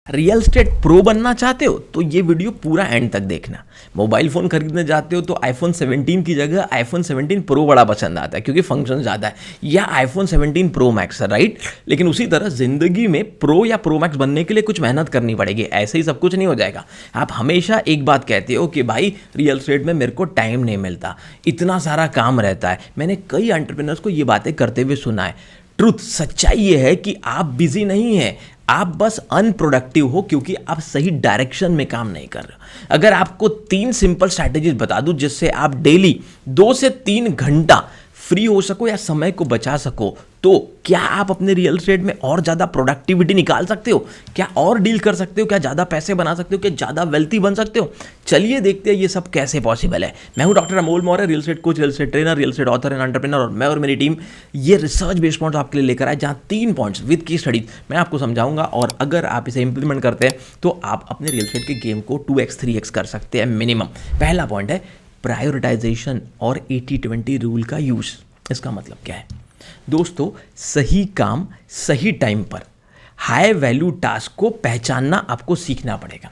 Real estate pro बनना चाहते हो तो ये वीडियो पूरा एंड तक देखना। मोबाइल फ़ोन खरीदने जाते हो तो आईफोन 17 की जगह आईफोन 17 प्रो बड़ा पसंद आता है क्योंकि फंक्शन ज़्यादा है, या आईफोन 17 प्रो मैक्स है, राइट। लेकिन उसी तरह ज़िंदगी में प्रो या प्रो मैक्स बनने के लिए कुछ मेहनत करनी पड़ेगी, ऐसे ही सब कुछ नहीं हो जाएगा। आप हमेशा एक बात कहते हो कि भाई रियल एस्टेट में मेरे को टाइम नहीं मिलता, इतना सारा काम रहता है। मैंने कई एंटरप्रेन्योर्स को ये बातें करते हुए सुना है। ट्रुथ, सच्चाई ये है कि आप बिजी नहीं हैं, आप बस अनप्रोडक्टिव हो क्योंकि आप सही डायरेक्शन में काम नहीं कर रहे हो। अगर आपको 3 सिंपल स्ट्रैटेजीज बता दूं जिससे आप डेली 2 से 3 घंटा फ्री हो सको या समय को बचा सको, तो क्या आप अपने रियल एस्टेट में और ज़्यादा प्रोडक्टिविटी निकाल सकते हो? क्या और डील कर सकते हो? क्या ज़्यादा पैसे बना सकते हो? क्या ज़्यादा वेल्थी बन सकते हो? चलिए देखते हैं ये सब कैसे पॉसिबल है। मैं हूं doctor Amol Maurya, real estate coach, real estate trainer, real estate author and entrepreneur, और मैं और मेरी टीम ये रिसर्च बेस्ड पॉइंट्स आपके लिए लेकर आए, जहाँ 3 पॉइंट्स विद की स्टडी मैं आपको समझाऊंगा, और अगर आप इसे इंप्लीमेंट करते हैं तो आप अपने रियल एस्टेट के गेम को 2x 3x कर सकते हैं मिनिमम। पहला पॉइंट है प्रायोरिटाइजेशन और 80-20 रूल का यूज। इसका मतलब क्या है दोस्तों? सही काम सही टाइम पर, हाई वैल्यू टास्क को पहचानना आपको सीखना पड़ेगा।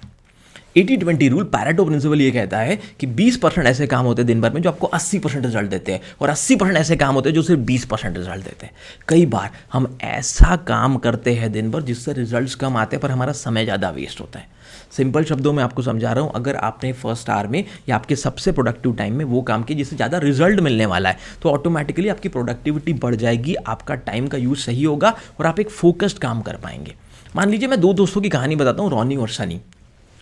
80-20 रूल, पैरेटो प्रिंसिपल, ये कहता है कि 20% ऐसे काम होते हैं दिन भर में जो आपको 80% रिजल्ट देते हैं, और 80% ऐसे काम होते हैं जो सिर्फ 20% रिजल्ट देते हैं। कई बार हम ऐसा काम करते हैं दिन भर जिससे रिजल्ट्स कम आते हैं पर हमारा समय ज़्यादा वेस्ट होता है। सिंपल शब्दों में आपको समझा रहा हूँ, अगर आपने फर्स्ट आवर में या आपके सबसे प्रोडक्टिव टाइम में वो काम किया जिससे ज़्यादा रिजल्ट मिलने वाला है, तो ऑटोमेटिकली आपकी प्रोडक्टिविटी बढ़ जाएगी, आपका टाइम का यूज़ सही होगा और आप एक फोकस्ड काम कर पाएंगे। मान लीजिए मैं 2 दोस्तों की कहानी बताता हूँ, रॉनी और सनी।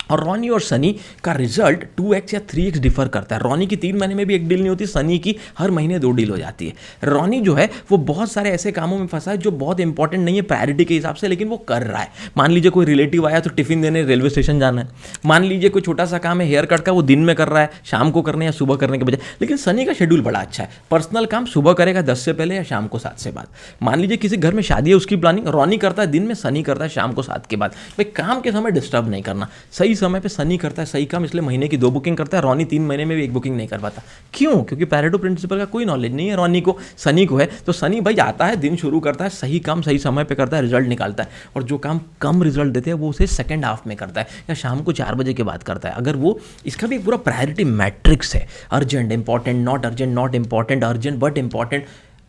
और रॉनी और सनी का रिजल्ट 2x या 3x डिफर करता है। रॉनी की 3 महीने में भी एक डील नहीं होती, सनी की हर महीने 2 डील हो जाती है। रॉनी जो है वो बहुत सारे ऐसे कामों में फंसा है जो बहुत इंपॉर्टेंट नहीं है प्रायोरिटी के हिसाब से, लेकिन वो कर रहा है। मान लीजिए कोई रिलेटिव आया तो टिफिन देने रेलवे स्टेशन जाना है। मान लीजिए कोई छोटा सा काम है हेयर कट का, वो दिन में कर रहा है, शाम को करने या सुबह करने के बजाय। लेकिन सनी का शेड्यूल बड़ा अच्छा है, पर्सनल काम सुबह करेगा 10 से पहले या शाम को 7 से बाद। मान लीजिए किसी घर में शादी है, उसकी प्लानिंग रॉनी करता है दिन में, सनी करता है शाम को 7 के बाद। भाई काम के समय डिस्टर्ब नहीं करना, सही समय पर सनी करता है सही काम, इसलिए महीने की 2 बुकिंग करता है। रॉनी 3 महीने में भी 1 बुकिंग नहीं कर पाता। क्यों? क्योंकि पैरेटो प्रिंसिपल का कोई नॉलेज नहीं है रॉनी को, सनी को है। तो सनी भाई आता है, दिन शुरू करता है, सही काम सही समय पे करता है, रिजल्ट निकालता है। और जो काम कम रिजल्ट देते हैं वो उसे सेकंड हाफ में करता है या शाम को 4 बजे के बाद करता है। अगर वो, इसका भी पूरा प्रायोरिटी मैट्रिक्स है। Urgent, important, not urgent, not important, urgent but important,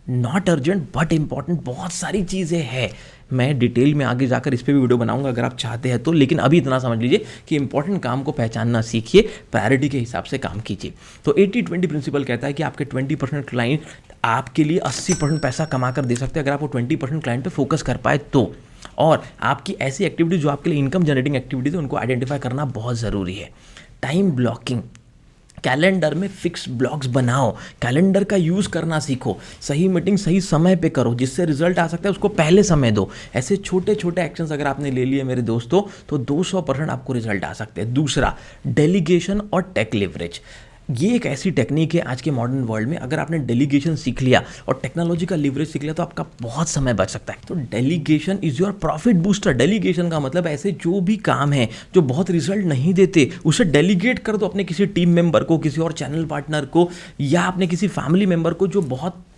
not urgent but important, बहुत सारी चीज़ें हैं। मैं डिटेल में आगे जाकर इस पर भी वीडियो बनाऊंगा अगर आप चाहते हैं तो, लेकिन अभी इतना समझ लीजिए कि इंपॉर्टेंट काम को पहचानना सीखिए, प्रायोरिटी के हिसाब से काम कीजिए। तो 80-20 प्रिंसिपल कहता है कि आपके 20% क्लाइंट आपके लिए 80% पैसा कमा कर दे सकते हैं अगर आप वो 20% क्लाइंट पे फोकस कर पाए तो। और आपकी ऐसी एक्टिविटी जो आपके लिए इनकम जनरेटिंग एक्टिविटीज है उनको आइडेंटिफाई करना बहुत ज़रूरी है। टाइम ब्लॉकिंग, कैलेंडर में फिक्स ब्लॉक्स बनाओ, कैलेंडर का यूज़ करना सीखो, सही मीटिंग सही समय पे करो, जिससे रिजल्ट आ सकता है उसको पहले समय दो। ऐसे छोटे छोटे एक्शंस अगर आपने ले लिए मेरे दोस्तों तो 200% आपको रिजल्ट आ सकते हैं। दूसरा, डेलीगेशन और टेक लिवरेज। ये एक ऐसी टेक्निक है आज के मॉडर्न वर्ल्ड में, अगर आपने डेलीगेशन सीख लिया और टेक्नोलॉजी का लिवरेज सीख लिया तो आपका बहुत समय बच सकता है। तो delegation is your profit booster. Delegation का मतलब ऐसे जो भी काम है जो बहुत रिजल्ट नहीं देते उसे डेलीगेट कर दो अपने किसी टीम मेंबर को, किसी और चैनल पार्टनर को, या अपने किसी फैमिली मेंबर को जो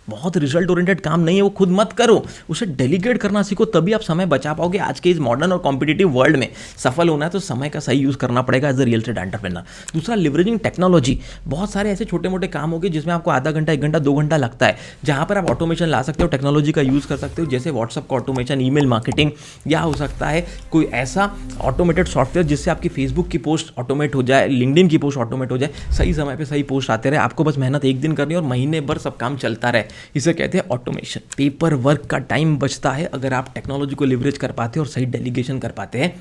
बहुत रिजल्ट ओरिएंटेड काम नहीं है वो खुद मत करो, उसे डेलीगेट करना सीखो, तभी आप समय बचा पाओगे। आज के इस मॉडर्न और कॉम्पिटिटिव वर्ल्ड में सफल होना है तो समय का सही यूज़ करना पड़ेगा as a real estate entrepreneur. दूसरा, लिवरेजिंग टेक्नोलॉजी। बहुत सारे ऐसे छोटे मोटे काम होंगे जिसमें आपको आधा घंटा, 1 घंटा, 2 घंटा लगता है, जहाँ पर आप ऑटोमेशन ला सकते हो, टेक्नोलॉजी का यूज़ कर सकते हो, जैसे व्हाट्सअप का ऑटोमेशन, ईमेल मार्केटिंग, या हो सकता है कोई ऐसा ऑटोमेटेड सॉफ्टवेयर जिससे आपकी फेसबुक की पोस्ट ऑटोमेट हो जाए, लिंक्डइन की पोस्ट ऑटोमेट हो जाए, सही समय पर सही पोस्ट आते रहे, आपको बस मेहनत 1 दिन करनी और महीने भर सब काम चलता रहे। इसे कहते हैं ऑटोमेशन। पेपर वर्क का टाइम बचता है अगर आप टेक्नोलॉजी को लिवरेज कर पाते हैं और सही डेलीगेशन कर पाते हैं।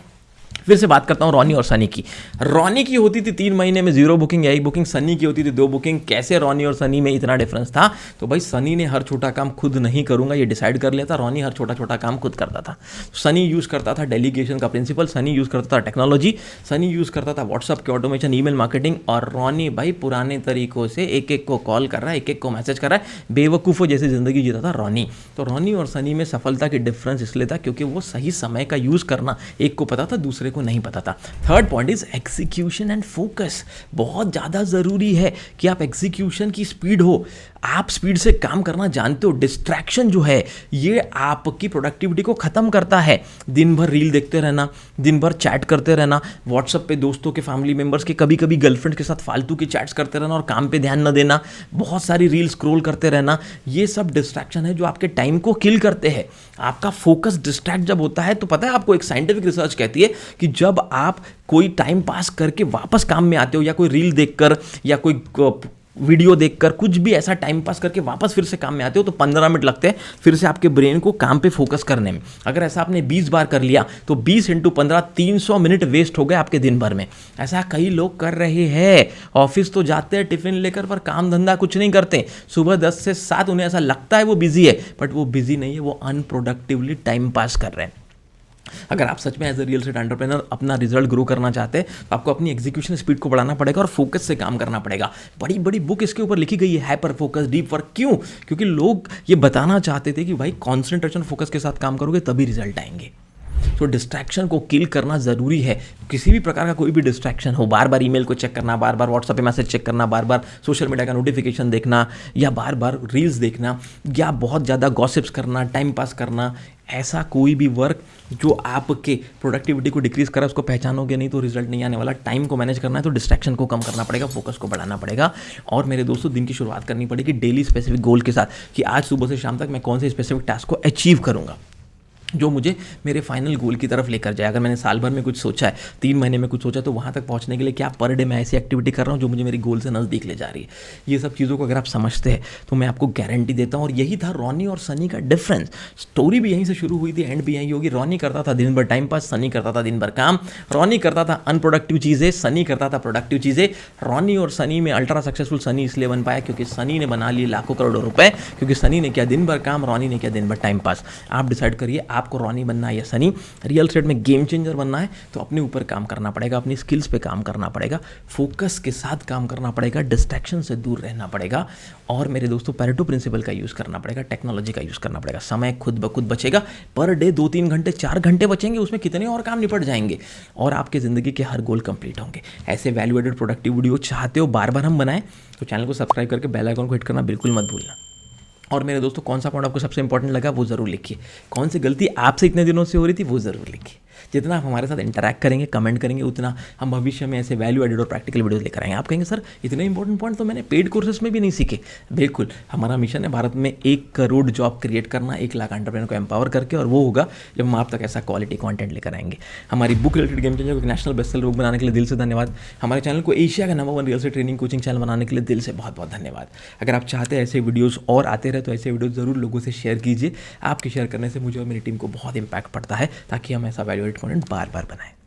फिर से बात करता हूं रॉनी और सनी की। रॉनी की होती थी 3 महीने में 0 बुकिंग या 1 बुकिंग, सनी की होती थी 2 बुकिंग। कैसे रॉनी और सनी में इतना डिफरेंस था? तो भाई सनी ने हर छोटा काम खुद नहीं करूंगा ये डिसाइड कर लिया था, रॉनी हर छोटा छोटा काम खुद करता था। सनी यूज़ करता था डेलीगेशन का प्रिंसिपल, सनी यूज़ करता था टेक्नोलॉजी, सनी यूज़ करता था व्हाट्सअप के ऑटोमेशन, ईमेल मार्केटिंग, और रॉनी भाई पुराने तरीकों से एक एक को कॉल कर रहा है, एक एक को मैसेज कर रहा है, बेवकूफ़ों जैसी जिंदगी जीता था रॉनी। तो रॉनी और सनी में सफलता की डिफरेंस इसलिए था क्योंकि वो सही समय का यूज़ करना एक को पता था, दूसरे दूसरे को नहीं पता था। Third point is execution and focus. बहुत ज़्यादा ज़रूरी है कि आप एग्जीक्यूशन की स्पीड हो, आप स्पीड से काम करना जानते हो। डिस्ट्रैक्शन जो है ये आपकी प्रोडक्टिविटी को ख़त्म करता है। दिन भर रील देखते रहना, दिन भर चैट करते रहना, व्हाट्सएप पे दोस्तों के, फैमिली मेंबर्स के, कभी कभी गर्लफ्रेंड के साथ फालतू की चैट्स करते रहना और काम पे ध्यान न देना, बहुत सारी रील स्क्रॉल करते रहना, ये सब डिस्ट्रैक्शन है जो आपके टाइम को किल करते हैं। आपका फोकस डिस्ट्रैक्ट जब होता है तो पता है आपको, एक साइंटिफिक रिसर्च कहती है कि जब आप कोई टाइम पास करके वापस काम में आते हो, या कोई रील देखकर या कोई वीडियो देखकर कुछ भी ऐसा टाइम पास करके वापस फिर से काम में आते हो, तो 15 मिनट लगते हैं फिर से आपके ब्रेन को काम पे फोकस करने में। अगर ऐसा आपने 20 बार कर लिया तो 20 × 15 300 मिनट वेस्ट हो गए आपके दिन भर में। ऐसा कई लोग कर रहे हैं। ऑफिस तो जाते हैं टिफिन लेकर, पर काम धंधा कुछ नहीं करते। सुबह 10 से 7 उन्हें ऐसा लगता है वो बिजी है, बट वो बिजी नहीं है, वो अनप्रोडक्टिवली टाइम पास कर रहे हैं। अगर आप सच में as a real estate entrepreneur अपना रिजल्ट ग्रो करना चाहते हैं तो आपको अपनी एग्जीक्यूशन स्पीड को बढ़ाना पड़ेगा और फोकस से काम करना पड़ेगा। बड़ी बड़ी बुक इसके ऊपर लिखी गई है, हाइपर फोकस, डीप वर्क। क्यों? क्योंकि लोग ये बताना चाहते थे कि भाई कॉन्सेंट्रेशन फोकस के साथ काम करोगे तभी रिजल्ट आएंगे। तो डिस्ट्रैक्शन को किल करना ज़रूरी है। किसी भी प्रकार का कोई भी डिस्ट्रैक्शन हो, बार बार ईमेल को चेक करना, बार बार व्हाट्सएप पे मैसेज चेक करना, बार बार सोशल मीडिया का नोटिफिकेशन देखना, या बार बार रील्स देखना, या बहुत ज़्यादा गॉसिप्स करना, टाइम पास करना, ऐसा कोई भी वर्क जो आपके प्रोडक्टिविटी को डिक्रीज करा, उसको पहचानोगे नहीं तो रिजल्ट नहीं आने वाला। टाइम को मैनेज करना है तो डिस्ट्रैक्शन को कम करना पड़ेगा, फोकस को बढ़ाना पड़ेगा। और मेरे दोस्तों, दिन की शुरुआत करनी पड़ेगी डेली स्पेसिफिक गोल के साथ कि आज सुबह से शाम तक मैं कौन से स्पेसिफिक टास्क को अचीव करूँगा जो मुझे मेरे फाइनल गोल की तरफ लेकर जाए। अगर मैंने साल भर में कुछ सोचा है, 3 महीने में कुछ सोचा है, तो वहाँ तक पहुँचने के लिए क्या पर डे मैं ऐसी एक्टिविटी कर रहा हूँ जो मुझे मेरी गोल से नज़दीक ले जा रही है। ये सब चीज़ों को अगर आप समझते हैं तो मैं आपको गारंटी देता हूँ। और यही था रॉनी और सनी का डिफरेंस। स्टोरी भी यहीं से शुरू हुई थी, एंड भी यही होगी। रॉनी करता था दिन भर टाइम पास, सनी करता था दिन भर काम। रॉनी करता था अनप्रोडक्टिव चीज़ें, सनी करता था प्रोडक्टिव चीज़ें। रॉनी और सनी में अल्ट्रा सक्सेसफुल सनी इसलिए बन पाया क्योंकि सनी ने बना लिए लाखों करोड़ों रुपए, क्योंकि सनी ने किया दिन भर काम, रॉनी ने किया दिन भर टाइम पास। आप डिसाइड करिए आपको रॉनी बनना है या सनी। रियल एस्टेट में गेम चेंजर बनना है तो अपने ऊपर काम करना पड़ेगा, अपनी स्किल्स पे काम करना पड़ेगा, फोकस के साथ काम करना पड़ेगा, डिस्ट्रैक्शन से दूर रहना पड़ेगा। और मेरे दोस्तों, पैरेटो प्रिंसिपल का यूज़ करना पड़ेगा, टेक्नोलॉजी का यूज़ करना पड़ेगा। समय खुद ब खुद बचेगा। पर डे 2-3 घंटे, 4 घंटे बचेंगे, उसमें कितने और काम निपट जाएंगे और आपके ज़िंदगी के हर गोल कंप्लीट होंगे। ऐसे वैल्यू एडेड प्रोडक्टिव वीडियो चाहते हो बार बार हम बनाएं तो चैनल को सब्सक्राइब करके बेल आइकन को हिट करना बिल्कुल मत भूलना। और मेरे दोस्तों, कौन सा पॉइंट आपको सबसे इंपॉर्टेंट लगा वो ज़रूर लिखिए। कौन सी गलती आपसे इतने दिनों से हो रही थी वो ज़रूर लिखिए। जितना आप हमारे साथ इंटरैक्ट करेंगे, कमेंट करेंगे, उतना हम भविष्य में ऐसे वैल्यू एडेड और प्रैक्टिकल वीडियोस लेकर आएंगे। आप कहेंगे सर इतने इंपॉर्टेंट पॉइंट तो मैंने पेड कोर्सेज में भी नहीं सीखे। बिल्कुल, हमारा मिशन है भारत में 1 करोड़ जॉब क्रिएट करना, 1 लाख एंटरप्रेन्योर को एम्पावर करके, और वो होगा जब हम आप तक ऐसा क्वालिटी कंटेंट लेकर आएंगे। हमारी बुक रिलेटेड गेम चेंजर को नेशनल बेस्टसेलर बुक बनाने के लिए दिल से धन्यवाद। हमारे चैनल को एशिया का number 1 real estate training coaching channel बनाने के लिए दिल से बहुत बहुत धन्यवाद। अगर आप चाहते हैं ऐसे वीडियोज़ और आते रहे तो ऐसे वीडियोज़ ज़रूर लोगों से शेयर कीजिए। आपके शेयर करने से मुझे और मेरी टीम को बहुत इंपैक्ट पड़ता है ताकि हम ऐसा वैल्यू एडेड कंटेंट बार बार बनाएं।